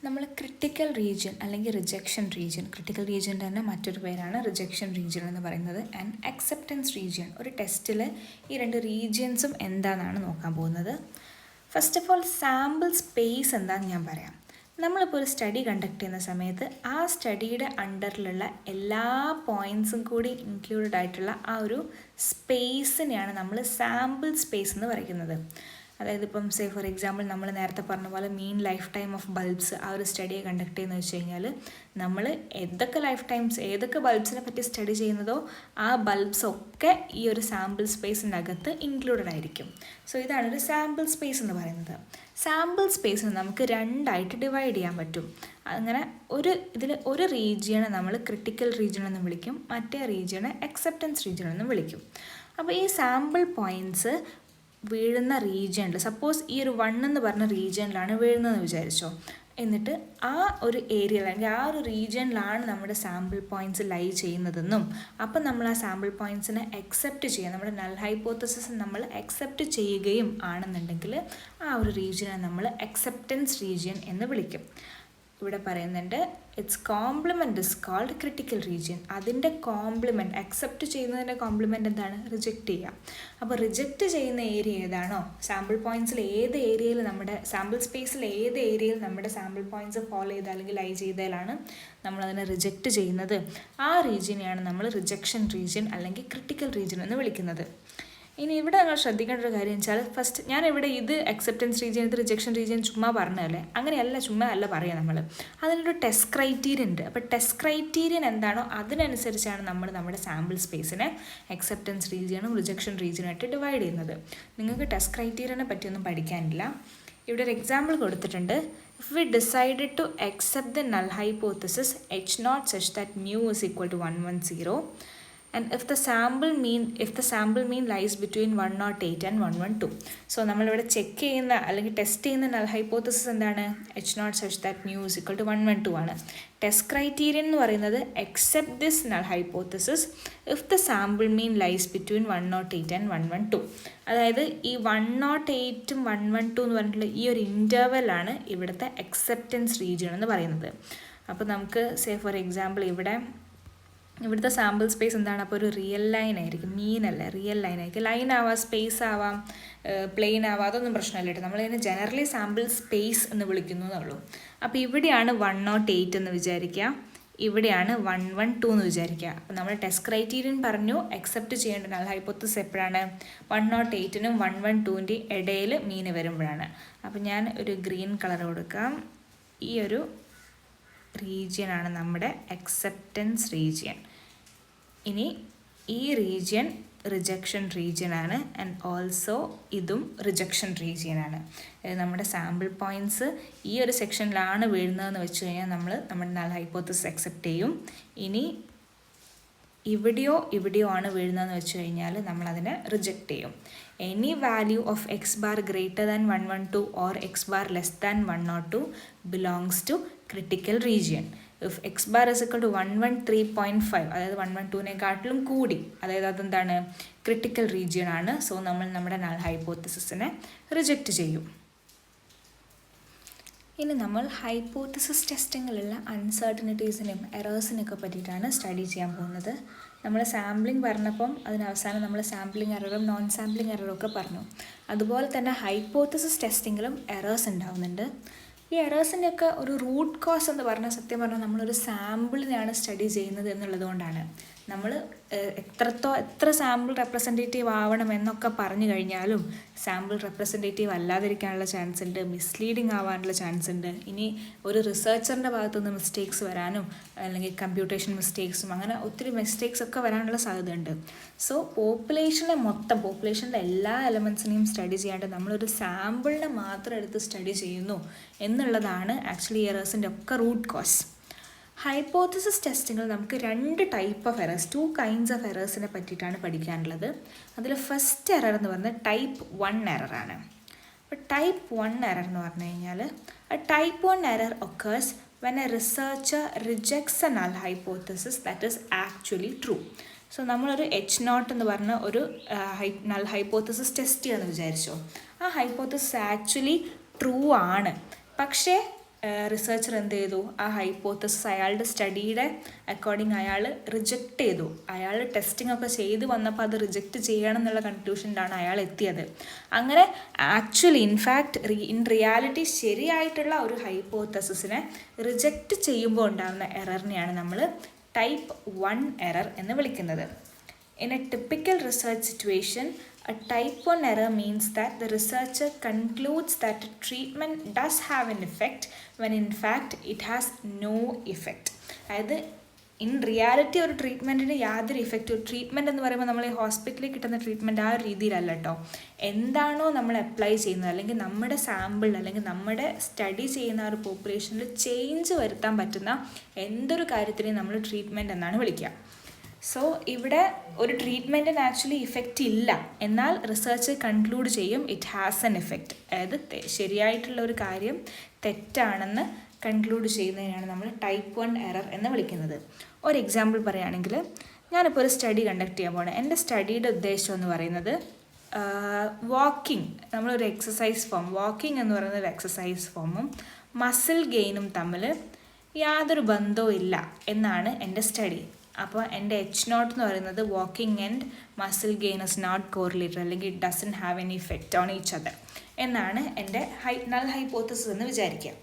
നമ്മൾ critical region അല്ലെങ്കിൽ rejection region, critical region തന്നെ മറ്റൊരു പേരാണ് റിജക്ഷൻ റീജിയൻ എന്ന് പറയുന്നത്, ആൻഡ് അക്സെപ്റ്റൻസ് റീജിയൻ. ഒരു ടെസ്റ്റിൽ ഈ രണ്ട് റീജിയൻസും എന്താണെന്നാണ് നോക്കാൻ പോകുന്നത്. First of all sample space എന്താണെന്ന് ഞാൻ പറയാം. നമ്മളിപ്പോൾ ഒരു സ്റ്റഡി കണ്ടക്ട് ചെയ്യുന്ന സമയത്ത് ആ സ്റ്റഡിയുടെ അണ്ടറിലുള്ള എല്ലാ പോയിൻറ്റ്സും കൂടി ഇൻക്ലൂഡഡ് ആയിട്ടുള്ള ആ ഒരു സ്പേസിനെയാണ് നമ്മൾ സാമ്പിൾ സ്പേസ് എന്ന് പറയുന്നത്. അതായത് ഇപ്പം സേ ഫോർ എക്സാമ്പിൾ നമ്മൾ നേരത്തെ പറഞ്ഞ പോലെ മീൻ ലൈഫ് ടൈം ഓഫ് ബൾബ്സ് ആ ഒരു സ്റ്റഡിയെ കണ്ടക്ട് ചെയ്യുന്നത് വെച്ച് കഴിഞ്ഞാൽ നമ്മൾ ഏതൊക്കെ ബൾബ്സിനെ പറ്റി സ്റ്റഡി ചെയ്യുന്നതോ ആ ബൾബ്സ് ഒക്കെ ഈ ഒരു സാമ്പിൾ സ്പേസിനകത്ത് ഇൻക്ലൂഡഡ് ആയിരിക്കും. സോ ഇതാണ് ഒരു സാമ്പിൾ സ്പേസ് എന്ന് പറയുന്നത്. സാമ്പിൾ സ്പേസിന് നമുക്ക് രണ്ടായിട്ട് ഡിവൈഡ് ചെയ്യാൻ പറ്റും. അങ്ങനെ ഒരു റീജിയനെ നമ്മൾ ക്രിട്ടിക്കൽ റീജിയൻ എന്ന് വിളിക്കും, മറ്റേ റീജിയനെ അക്സെപ്റ്റൻസ് റീജിയൻ എന്ന് വിളിക്കും. അപ്പോൾ ഈ സാമ്പിൾ പോയിൻറ്റ്സ് വീഴുന്ന റീജിയനിൽ, സപ്പോസ് ഈ ഒരു 1 എന്ന് പറഞ്ഞ റീജിയനിലാണ് വീഴുന്നതെന്ന് വിചാരിച്ചോ, എന്നിട്ട് ആ ഒരു ഏരിയ അല്ലെങ്കിൽ ആ ഒരു റീജിയനിലാണ് നമ്മുടെ സാമ്പിൾ പോയിൻറ്റ്സ് ലൈ ചെയ്യുന്നതെന്നും അപ്പം നമ്മൾ ആ സാമ്പിൾ പോയിൻറ്റ്സിനെ അക്സെപ്റ്റ് ചെയ്യുക, നമ്മുടെ നൾ ഹൈപ്പോത്തസിസ് നമ്മൾ അക്സെപ്റ്റ് ചെയ്യുകയും ആണെന്നുണ്ടെങ്കിൽ ആ ഒരു റീജിയനെ നമ്മൾ അക്സെപ്റ്റൻസ് റീജിയൻ എന്ന് വിളിക്കും. ഇവിടെ പറയുന്നുണ്ട് it's complement is called critical region. അതിൻ്റെ കോംപ്ലിമെൻറ്റ്, അക്സെപ്റ്റ് ചെയ്യുന്നതിൻ്റെ കോംപ്ലിമെൻറ്റ് എന്താണ്? റിജക്റ്റ് ചെയ്യുക. അപ്പോൾ റിജക്റ്റ് ചെയ്യുന്ന ഏരിയ ഏതാണോ, സാമ്പിൾ പോയിൻറ്റ്സിൽ ഏത് ഏരിയയിൽ നമ്മുടെ സാമ്പിൾ സ്പേസിൽ ഏത് ഏരിയയിൽ നമ്മുടെ സാമ്പിൾ പോയിൻറ്റ്സ് ഫോളോ ചെയ്ത് അല്ലെങ്കിൽ ലൈ ചെയ്താലാണ് നമ്മളതിനെ റിജക്റ്റ് ചെയ്യുന്നത്, ആ റീജിയനെയാണ് നമ്മൾ റിജക്ഷൻ റീജിയൻ അല്ലെങ്കിൽ ക്രിട്ടിക്കൽ റീജിയൻ എന്ന് വിളിക്കുന്നത്. ഇനി ഇവിടെ നിങ്ങൾ ശ്രദ്ധിക്കേണ്ട ഒരു കാര്യം വെച്ചാൽ, ഫസ്റ്റ് ഞാനിവിടെ ഇത് അക്സെപ്റ്റൻസ് റീജിയൻ, ഇത് റിജക്ഷൻ റീജിയൻ ചുമ്മാ പറഞ്ഞതല്ലേ, അങ്ങനെയല്ല, ചുമ്മാ അല്ല പറയുക നമ്മൾ. അതിനൊരു ടെസ്റ്റ് ക്രൈറ്റീരിയൻ ഉണ്ട്. അപ്പോൾ ടെസ്റ്റ് ക്രൈറ്റീരിയൻ എന്താണോ അതിനനുസരിച്ചാണ് നമ്മൾ നമ്മുടെ സാമ്പിൾ സ്പേസിനെ അക്സെപ്റ്റൻസ് റീജിയനും റിജക്ഷൻ റീജിയനായിട്ട് ഡിവൈഡ് ചെയ്യുന്നത്. നിങ്ങൾക്ക് ടെസ്റ്റ് ക്രൈറ്റീരിയനെ പറ്റിയൊന്നും പഠിക്കാനില്ല. ഇവിടെ ഒരു എക്സാമ്പിൾ കൊടുത്തിട്ടുണ്ട്. If we decided to accept the null hypothesis H0 such that mu is equal to 110, and if the sample mean lies between 108 and 112. So നമ്മളിവിടെ ചെക്ക് ചെയ്യുന്ന അല്ലെങ്കിൽ test ചെയ്യുന്ന നൾ ഹൈപ്പോത്തസിസ് എന്താണ്? H0 such that mu is equal to 112 ആണ്. Test criterion എന്ന് പറയുന്നത് accept this null hypothesis if the sample mean lies between 108 and 112. അതായത് ഈ 108ഉം 112 എന്ന് പറഞ്ഞിട്ടുള്ള ഈ ഒരു ഇൻ്റർവെല്ലാണ് ഇവിടുത്തെ അക്സെപ്റ്റൻസ് റീജിയൻ എന്ന് പറയുന്നത്. അപ്പോൾ നമുക്ക് സേ ഫോർ എക്സാമ്പിൾ ഇവിടുത്തെ സാമ്പിൾ സ്പേസ് എന്താണ്? അപ്പോൾ ഒരു റിയൽ ലൈൻ ആയിരിക്കും, മീനല്ല, റിയൽ ലൈൻ ആയിരിക്കും. ലൈൻ ആവാം, സ്പേസ് ആവാം, പ്ലെയിൻ ആവാം, അതൊന്നും പ്രശ്നമല്ല കേട്ടോ. നമ്മളിതിനെ ജനറലി സാമ്പിൾ സ്പേസ് എന്ന് വിളിക്കുന്നു എന്നുള്ളൂ. അപ്പോൾ ഇവിടെയാണ് 108 എന്ന് വിചാരിക്കുക, ഇവിടെയാണ് 112 എന്ന് വിചാരിക്കുക. അപ്പോൾ നമ്മൾ ടെസ്റ്റ് ക്രൈറ്റീരിയൻ പറഞ്ഞു, അക്സെപ്റ്റ് ചെയ്യേണ്ട നൾ ഹൈപ്പോത്തസിസ് എപ്പോഴാണ്? 108നും 112ൻ്റെ ഇടയിൽ മീൻ വരുമ്പോഴാണ്. അപ്പോൾ ഞാൻ ഒരു ഗ്രീൻ കളർ കൊടുക്കാം. ഈ ഒരു റീജിയനാണ് നമ്മുടെ അക്സെപ്റ്റൻസ് റീജിയൻ. ഇനി ഈ റീജിയൻ റിജക്ഷൻ റീജിയനാണ്, ആൻഡ് ഓൾസോ ഇതും റിജക്ഷൻ റീജിയനാണ്. നമ്മുടെ സാമ്പിൾ പോയിൻറ്റ്സ് ഈ ഒരു സെക്ഷനിലാണ് വീഴുന്നതെന്ന് വെച്ച് കഴിഞ്ഞാൽ നമ്മൾ നമ്മുടെ നൾ ഹൈപ്പോത്തസിസ് അക്സെപ്റ്റ് ചെയ്യും. ഇനി ഇവിടെയോ ആണ് വീഴുന്നതെന്ന് വെച്ച് കഴിഞ്ഞാൽ നമ്മളതിനെ റിജക്റ്റ് ചെയ്യും. Any value of X bar greater than 112 or X bar less than 102 belongs to critical region. If X bar is equal to 113.5, അതായത് 112നേക്കാട്ടിലും കൂടി, അതായത് അതെന്താണ്? ക്രിട്ടിക്കൽ റീജിയൻ ആണ്. സോ നമ്മൾ നമ്മുടെ നൾ ഹൈപ്പോത്തസിസിനെ റിജക്റ്റ് ചെയ്യും. ഇനി നമ്മൾ ഹൈപ്പോത്തസിസ് ടെസ്റ്റിങ്ങിലുള്ള അൺസർട്ടനിറ്റീസിനും എറേഴ്സിനൊക്കെ പറ്റിയിട്ടാണ് സ്റ്റഡി ചെയ്യാൻ പോകുന്നത്. നമ്മൾ സാമ്പിളിംഗ് പറഞ്ഞപ്പം അതിനവസാനം നമ്മൾ സാമ്പിളിംഗ് എററും നോൺ സാമ്പിളിംഗ് എററും ഒക്കെ പറഞ്ഞു. അതുപോലെ തന്നെ ഹൈപ്പോത്തസിസ് ടെസ്റ്റിങ്ങിലും എറേഴ്സ് ഉണ്ടാകുന്നുണ്ട്. ഈ എറേഴ്സിൻ്റെയൊക്കെ ഒരു റൂട്ട് കോസ് എന്ന് പറഞ്ഞാൽ സത്യം പറഞ്ഞാൽ നമ്മളൊരു സാമ്പിളിനെയാണ് സ്റ്റഡി ചെയ്യുന്നത് എന്നുള്ളത് കൊണ്ടാണ്. നമ്മൾ എത്ര സാമ്പിൾ റെപ്രസെൻറ്റേറ്റീവ് ആവണം എന്നൊക്കെ പറഞ്ഞു കഴിഞ്ഞാലും സാമ്പിൾ റെപ്രസെൻറ്റേറ്റീവ് അല്ലാതിരിക്കാനുള്ള ചാൻസ് ഉണ്ട്, മിസ്ലീഡിങ് ആവാനുള്ള ചാൻസ് ഉണ്ട്. ഇനി ഒരു റിസർച്ചറിൻ്റെ ഭാഗത്തുനിന്ന് മിസ്റ്റേക്സ് വരാനും അല്ലെങ്കിൽ കമ്പ്യൂട്ടേഷൻ മിസ്റ്റേക്സും അങ്ങനെ ഒത്തിരി മിസ്റ്റേക്സ് ഒക്കെ വരാനുള്ള സാധ്യതയുണ്ട്. സോ പോപ്പുലേഷനിലെ എല്ലാ എലമെൻസിനെയും സ്റ്റഡി ചെയ്യാണ്ട് നമ്മളൊരു സാമ്പിളിനെ മാത്രം എടുത്ത് സ്റ്റഡി ചെയ്യുന്നു എന്നുള്ളതാണ് ആക്ച്വലി എറേഴ്സിൻ്റെ ഒക്കെ റൂട്ട് കോസ്. ഹൈപ്പോത്തസിസ് ടെസ്റ്റിങ്ങിൽ നമുക്ക് 2 type of errors, 2 kinds of എറേഴ്സിനെ പറ്റിയിട്ടാണ് പഠിക്കാനുള്ളത്. അതിൽ ഫസ്റ്റ് എറർ എന്ന് പറയുന്നത് ടൈപ്പ് 1 എററാണ്. അപ്പോൾ ടൈപ്പ് 1 എറർ എന്ന് പറഞ്ഞു കഴിഞ്ഞാൽ type 1 error occurs when a researcher rejects a null hypothesis that is actually true. So നമ്മളൊരു H0 എന്ന് പറഞ്ഞ ഒരു നൾ ഹൈപ്പോത്തസിസ് ടെസ്റ്റ് ചെയ്യാമെന്ന് വിചാരിച്ചോ. ആ ഹൈപ്പോത്തസിസ് ആക്ച്വലി ട്രൂ ആണ്, പക്ഷേ റിസർച്ചർ എന്ത് ചെയ്തു, ആ ഹൈപ്പോത്തസിസ് അയാളുടെ സ്റ്റഡിയുടെ അക്കോർഡിംഗ് അയാൾ റിജക്റ്റ് ചെയ്തു. അയാൾ ടെസ്റ്റിംഗ് ഒക്കെ ചെയ്ത് വന്നപ്പോൾ അത് റിജക്റ്റ് ചെയ്യണം എന്നുള്ള കൺക്ലൂഷനിലാണ് അയാൾ എത്തിയത്. അങ്ങനെ ആക്ച്വലി ഇൻ റിയാലിറ്റി ശരിയായിട്ടുള്ള ഒരു ഹൈപ്പോത്തസിസിനെ റിജക്റ്റ് ചെയ്യുമ്പോൾ ഉണ്ടാകുന്ന എററിനെയാണ് നമ്മൾ ടൈപ്പ് 1 എറർ എന്ന് വിളിക്കുന്നത്. In a typical research situation, a type 1 error means that the researcher concludes that a treatment does have an effect when in fact it has no effect. അതായത് in reality ഒരു ട്രീറ്റ്മെൻറ്റിന് യാതൊരു effect, treatment എന്ന് പറയുമ്പോൾ നമ്മൾ ഈ ഹോസ്പിറ്റലിൽ കിട്ടുന്ന treatment ആ ഒരു രീതിയിലല്ല കേട്ടോ. എന്താണോ നമ്മൾ അപ്ലൈ ചെയ്യുന്നത്, അല്ലെങ്കിൽ നമ്മുടെ സാമ്പിൾ അല്ലെങ്കിൽ നമ്മുടെ സ്റ്റഡി ചെയ്യുന്ന ആ ഒരു പോപ്പുലേഷനിൽ ചേഞ്ച് വരുത്താൻ പറ്റുന്ന എന്തൊരു കാര്യത്തിനെയും നമ്മൾ ട്രീറ്റ്മെൻറ്റ് എന്നാണ് വിളിക്കുക. സോ ഇവിടെ ഒരു ട്രീറ്റ്മെൻറ്റിന് ആക്ച്വലി ഇഫക്റ്റ് ഇല്ല, എന്നാൽ റിസർച്ച് കൺക്ലൂഡ് ചെയ്യും ഇറ്റ് ഹാസ് എൻ എഫക്റ്റ്. അതായത് ശരിയായിട്ടുള്ള ഒരു കാര്യം തെറ്റാണെന്ന് കൺക്ലൂഡ് ചെയ്യുന്നതിനാണ് നമ്മൾ ടൈപ്പ് 1 എറർ എന്ന് വിളിക്കുന്നത്. ഒരു എക്സാമ്പിൾ പറയുകയാണെങ്കിൽ, ഞാനിപ്പോൾ ഒരു സ്റ്റഡി കണ്ടക്ട് ചെയ്യാൻ പോകണം. എൻ്റെ സ്റ്റഡിയുടെ ഉദ്ദേശം എന്ന് പറയുന്നത് വാക്കിംഗ്, നമ്മളൊരു എക്സസൈസ് ഫോം, വാക്കിംഗ് എന്ന് പറയുന്ന ഒരു എക്സസൈസ് ഫോമും മസിൽ ഗെയിനും തമ്മിൽ യാതൊരു ബന്ധവും ഇല്ല എന്നാണ് എൻ്റെ സ്റ്റഡി. അപ്പോൾ എൻ്റെ H0 എന്ന് പറയുന്നത് walking and muscle gain is not correlated, അല്ലെങ്കിൽ it doesn't have any effect on each other എന്നാണ് എൻ്റെ നൾ ഹൈപ്പോത്തസിസ് എന്ന് വിചാരിക്കുക.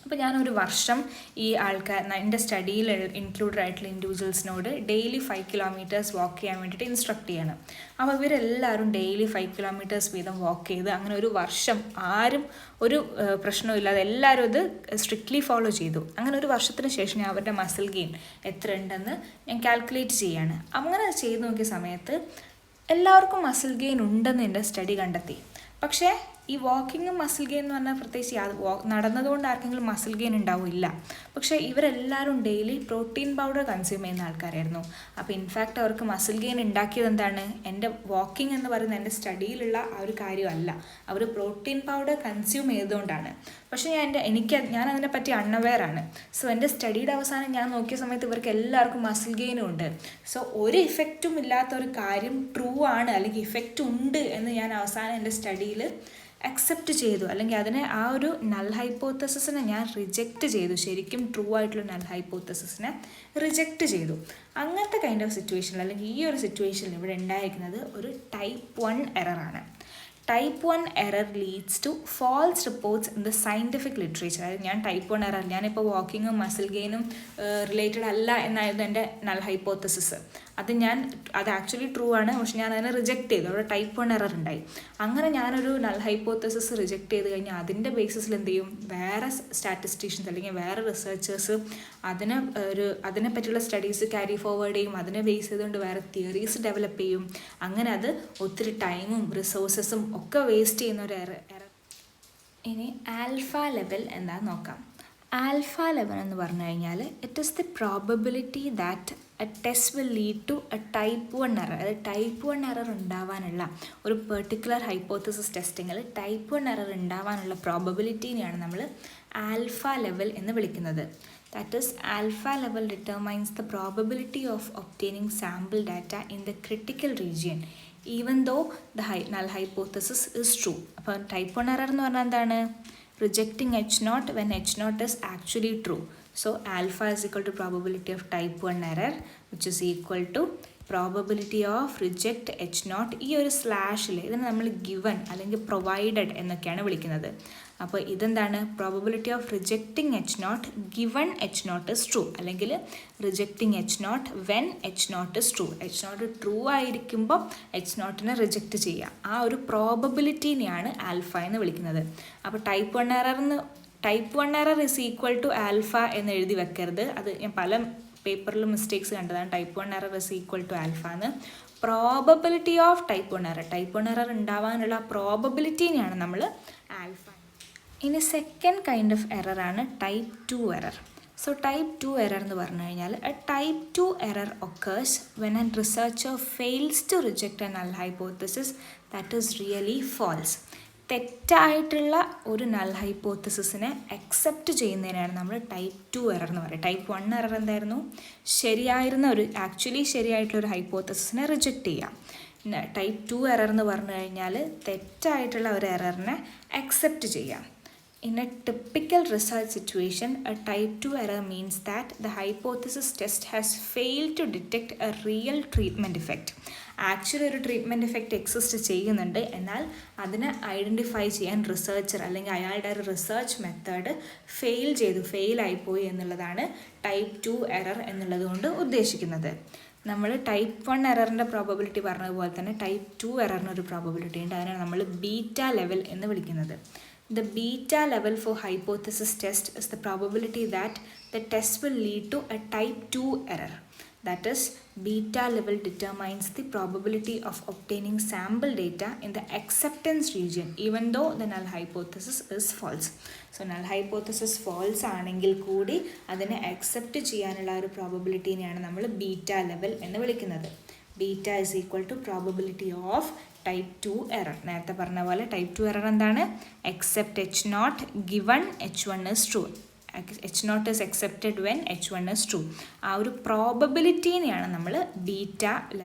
അപ്പോൾ ഞാനൊരു വർഷം ഈ എൻ്റെ സ്റ്റഡിയിൽ ഇൻക്ലൂഡഡ് ആയിട്ടുള്ള ഇൻഡിവിജ്വൽസിനോട് ഡെയിലി 5 കിലോമീറ്റേഴ്സ് വാക്ക് ചെയ്യാൻ വേണ്ടിയിട്ട് ഇൻസ്ട്രക്ട് ചെയ്യണം. അപ്പോൾ ഇവരെല്ലാവരും ഡെയിലി 5 കിലോമീറ്റേഴ്സ് വീതം വാക്ക് ചെയ്ത് അങ്ങനെ ഒരു വർഷം ആരും ഒരു പ്രശ്നമില്ലാതെ എല്ലാവരും ഇത് സ്ട്രിക്ട്ലി ഫോളോ ചെയ്തു. അങ്ങനെ ഒരു വർഷത്തിന് ശേഷം ഞാൻ അവരുടെ മസിൽ ഗെയിൻ എത്ര ഉണ്ടെന്ന് ഞാൻ കാൽക്കുലേറ്റ് ചെയ്യാണ്. അങ്ങനെ ചെയ്ത് നോക്കിയ സമയത്ത് എല്ലാവർക്കും മസിൽ ഗെയിൻ ഉണ്ടെന്ന് എൻ്റെ സ്റ്റഡി കണ്ടെത്തി. പക്ഷേ ഈ വാക്കിങ്ങും മസിൽ ഗെയിൻ എന്ന് പറഞ്ഞാൽ പ്രത്യേകിച്ച് നടന്നതുകൊണ്ട് ആർക്കെങ്കിലും മസിൽ ഗെയിൻ ഉണ്ടാവില്ല. പക്ഷേ ഇവരെല്ലാവരും ഡെയിലി പ്രോട്ടീൻ പൗഡർ കൺസ്യൂം ചെയ്യുന്ന ആൾക്കാരായിരുന്നു. അപ്പോൾ ഇൻഫാക്റ്റ് അവർക്ക് മസിൽ ഗെയിൻ ഉണ്ടാക്കിയത് എന്താണ്, എൻ്റെ വാക്കിംഗ് എന്ന് പറയുന്ന എൻ്റെ സ്റ്റഡിയിലുള്ള ആ ഒരു കാര്യമല്ല, അവർ പ്രോട്ടീൻ പൗഡർ കൺസ്യൂം ചെയ്തുകൊണ്ടാണ്. പക്ഷേ ഞാൻ അതിനെപ്പറ്റി അൺഅവെയറാണ്. സോ എൻ്റെ സ്റ്റഡിയുടെ അവസാനം ഞാൻ നോക്കിയ സമയത്ത് ഇവർക്ക് എല്ലാവർക്കും മസിൽ ഗെയിനും ഉണ്ട്. സോ ഒരു ഇഫക്റ്റും ഇല്ലാത്ത ഒരു കാര്യം ട്രൂ ആണ് അല്ലെങ്കിൽ ഇഫക്റ്റ് ഉണ്ട് എന്ന് ഞാൻ അവസാനം എൻ്റെ സ്റ്റഡിയിൽ അക്സെപ്റ്റ് ചെയ്തു, അല്ലെങ്കിൽ അതിനെ ആ ഒരു നൾ ഹൈപ്പോത്തസിസിനെ ഞാൻ റിജക്റ്റ് ചെയ്തു. ശരിക്കും ട്രൂ ആയിട്ടുള്ള നൾ ഹൈപ്പോത്തസിസിനെ റിജക്റ്റ് ചെയ്തു. അങ്ങനത്തെ കൈൻഡ് ഓഫ് സിറ്റുവേഷനിൽ, അല്ലെങ്കിൽ ഈ ഒരു സിറ്റുവേഷനിൽ ഇവിടെ ഉണ്ടായിരിക്കുന്നത് ഒരു ടൈപ്പ് 1 എററാണ്. Type 1 error leads to false reports in the scientific literature. അതായത് ഞാൻ ടൈപ്പ് 1 എറർ, ഞാനിപ്പോൾ വാക്കിങ്ങും മസിൽ ഗെയിനും റിലേറ്റഡ് അല്ല എന്നായിരുന്നു എൻ്റെ നൾ ഹൈപ്പോത്തസിസ്. അത് ആക്ച്വലി ട്രൂ ആണ്, പക്ഷെ ഞാൻ അതിനെ റിജക്റ്റ് ചെയ്തു. അവിടെ ടൈപ്പ് 1 എറർ ഉണ്ടായി. അങ്ങനെ ഞാനൊരു നൾ ഹൈപ്പോത്തസിസ് റിജക്റ്റ് ചെയ്ത് കഴിഞ്ഞാൽ അതിൻ്റെ ബേസിസിൽ എന്ത് ചെയ്യും, വേറെ സ്റ്റാറ്റിസ്റ്റീഷ്യൻസ് അല്ലെങ്കിൽ വേറെ റിസർച്ചേഴ്സ് അതിനെ പറ്റിയുള്ള സ്റ്റഡീസ് ക്യാരി ഫോർവേഡ് ചെയ്യും. അതിനെ ബേസ് ചെയ്തുകൊണ്ട് വേറെ തിയറീസ് ഡെവലപ്പ് ചെയ്യും. അങ്ങനെ അത് ഒത്തിരി ടൈമും റിസോഴ്സസും ഒക്കെ വേസ്റ്റ് ചെയ്യുന്ന ഒരു എറർ. ഇനി ആൽഫ ലെവൽ എന്താണെന്ന് നോക്കാം. ആൽഫ ലെവൽ എന്ന് പറഞ്ഞു കഴിഞ്ഞാൽ it is the probability that a test will lead to a type 1 error. അതായത് ടൈപ്പ് 1 എറർ ഉണ്ടാവാനുള്ള ഒരു പെർട്ടിക്കുലർ ഹൈപ്പോത്തസിസ് ടെസ്റ്റിങ്ങിൽ ടൈപ്പ് 1 എറർ ഉണ്ടാവാനുള്ള പ്രോബബിലിറ്റിനെയാണ് നമ്മൾ ആൽഫ ലെവൽ എന്ന് വിളിക്കുന്നത്. That is alpha level determines the probability of obtaining sample data in the critical region even though the null hypothesis is true. അപ്പോൾ ടൈപ്പ് 1 എറർ എന്ന് പറഞ്ഞാൽ എന്താണ്, rejecting H0 when H0 is actually true. So alpha is equal to probability of type 1 error, which is equal to probability of reject H0. ഈ ഒരു സ്ലാഷിൽ ഇതിനെ നമ്മൾ given അല്ലെങ്കിൽ provided എന്നൊക്കെയാണ് വിളിക്കുന്നത്. അപ്പോൾ ഇതെന്താണ്, probability of rejecting H0 given H0 is true, അല്ലെങ്കിൽ rejecting H0 when H0 is true. H0 true ആയിരിക്കുമ്പോൾ H0നെ റിജക്റ്റ് ചെയ്യുക. ആ ഒരു പ്രോബബിലിറ്റിനെയാണ് ആൽഫ എന്ന് വിളിക്കുന്നത്. അപ്പോൾ type 1 error is equal to alpha എന്ന് എഴുതി വെക്കരുത്. അത് ഞാൻ പല പേപ്പറിലും മിസ്റ്റേക്സ് കണ്ടതാണ്. Type 1 error is equal to alpha എന്ന്. പ്രോബബിലിറ്റി ഓഫ് ടൈപ്പ് 1 എറർ ഉണ്ടാവാനുള്ള പ്രോബബിലിറ്റിനെയാണ് നമ്മൾ ആൽഫ. ഇനി സെക്കൻഡ് കൈൻഡ് ഓഫ് എററാണ് type 2 error. So type 2 error എന്ന് പറഞ്ഞു കഴിഞ്ഞാൽ a type 2 error occurs when an researcher fails to reject a null hypothesis that is really false. തെറ്റായിട്ടുള്ള ഒരു നൾ ഹൈപ്പോത്തസിസിനെ അക്സെപ്റ്റ് ചെയ്യുന്നതിനാണ് നമ്മൾ ടൈപ്പ് 2 എറർ എന്ന് പറയുന്നത്. ടൈപ്പ് 1 എറർ എന്തായിരുന്നു, ആക്ച്വലി ശരിയായിട്ടുള്ള ഒരു ഹൈപ്പോത്തസിസിനെ റിജക്റ്റ് ചെയ്യാം. ടൈപ്പ് 2 എറർ എന്ന് പറഞ്ഞു കഴിഞ്ഞാൽ തെറ്റായിട്ടുള്ള ഒരു എററിനെ അക്സെപ്റ്റ് ചെയ്യാം. In a typical research situation, a type 2 error means that the hypothesis test has failed to detect a real treatment effect. Actually ഒരു ട്രീറ്റ്മെൻറ്റ് എഫക്റ്റ് എക്സിസ്റ്റ് ചെയ്യുന്നുണ്ട്, എന്നാൽ അതിനെ ഐഡൻറ്റിഫൈ ചെയ്യാൻ റിസർച്ചർ അല്ലെങ്കിൽ അയാളുടെ ഒരു റിസർച്ച് മെത്തേഡ് ഫെയിലായിപ്പോയി എന്നുള്ളതാണ് ടൈപ്പ് 2 എറർ എന്നുള്ളത് കൊണ്ട് ഉദ്ദേശിക്കുന്നത്. നമ്മൾ ടൈപ്പ് 1 എററിൻ്റെ പ്രോബബിലിറ്റി പറഞ്ഞതുപോലെ തന്നെ ടൈപ്പ് 2 എററിനൊരു പ്രോബബിലിറ്റി ഉണ്ട്. അതിനാണ് നമ്മൾ ബീറ്റ ലെവൽ എന്ന് വിളിക്കുന്നത്. The beta level for hypothesis test is the probability that the test will lead to a type 2 error. That is, beta level determines the probability of obtaining sample data in the acceptance region even though the null hypothesis is false. So null hypothesis false ആണെങ്കിൽ കൂടി അതിനെ accept ചെയ്യാനുള്ള ഒരു പ്രോബബിലിറ്റിനെയാണ് നമ്മൾ beta level എന്ന് വിളിക്കുന്നത്. Beta is equal to probability of type 2 error. നേരത്തെ പറഞ്ഞ പോലെ ടൈപ്പ് 2 എറർ എന്താണ്? accept H0 given H1 is true. H0 is accepted when H1 is true. ആ ഒരു പ്രോബബിലിറ്റിനെയാണ് നമ്മൾ ബീറ്റ